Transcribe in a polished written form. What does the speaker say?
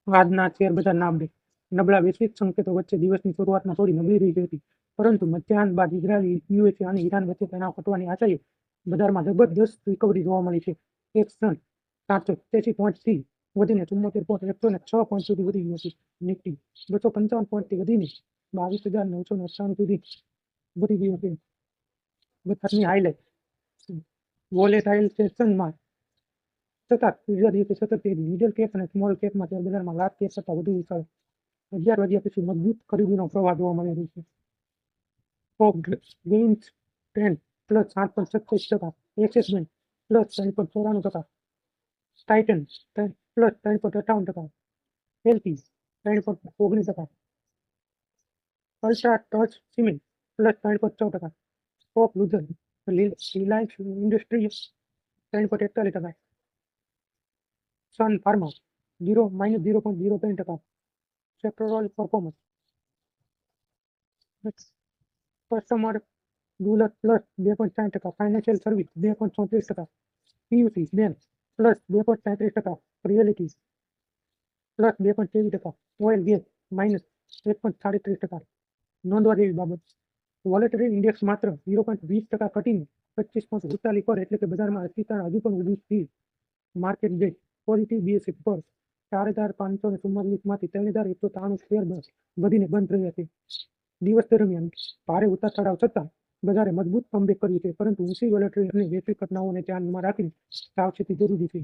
આજના શેર બજારના અપડેટ. નબળા વૈશ્વિક સંકેતો વચ્ચે દિવસની શરૂઆતમાં થોડી નબળી રહી હતી, પરંતુ મધ્યાહન બાદ ઇઝરાયલ, યુએસએ અને ઈરાન વચ્ચે તણાવ ઘટવાની આશાએ બજારમાં જબરદસ્ત રિકવરી જોવા મળી છે. એક ક્ષણ 783 પોઈન્ટથી વધીને 74,106 પોઈન્ટ સુધી વધી ગયું છે. નિફ્ટી 255 પોઈન્ટથી વધીને 22,998 સુધી વધી ગયું છે. બજારની હાઇલાઇટ. વોલેટાઇલ સેશનમાં છતાં ત્રીજા દિવસે સતત તેજી. મિડલ કેપ અને સ્મોલ કેપમાં શેર બજારમાં લાર્જ કેપ કરતાં વધુ વિશાળ 11 વાગ્યા પછી મજબૂત ખરીદીનો પ્રવાહ જોવા મળી રહ્યો છે. Stock gains trend +8.36%, Axis bank +3.94%, Titan +3.58%, LT 3.19%, UltraTech cement +3.6%, top loser Reliance Industries 3.41%, Sun Pharma -0.03%, sectoral performance. Customer durable +2.60%, financial service 2.34%, PSU bank +2.33%, realty +2.23%, oil gas -1.33%. નોંધવા જેવી બાબત. વોલેટાઇલ ઇન્ડેક્સ માત્ર 0.20% ઘટીને 25.42 પર, એટલે કે બજારમાં અસ્થિરતા હજુ પણ ઊભી છે. Market day positive. બીએસઈ પર 4,544 માંથી 3,193 શેર વધીને બંધ રહ્યા છે. દિવસ દરમિયાન ભારે ઉતાર ચઢાવ છતાં બજારે મજબૂત કમબેક કર્યું છે, પરંતુ ઊંચી વોલેટાઇલિટી અને વૈશ્વિક ઘટનાઓને ધ્યાનમાં રાખીને સાવચેતી જરૂરી છે.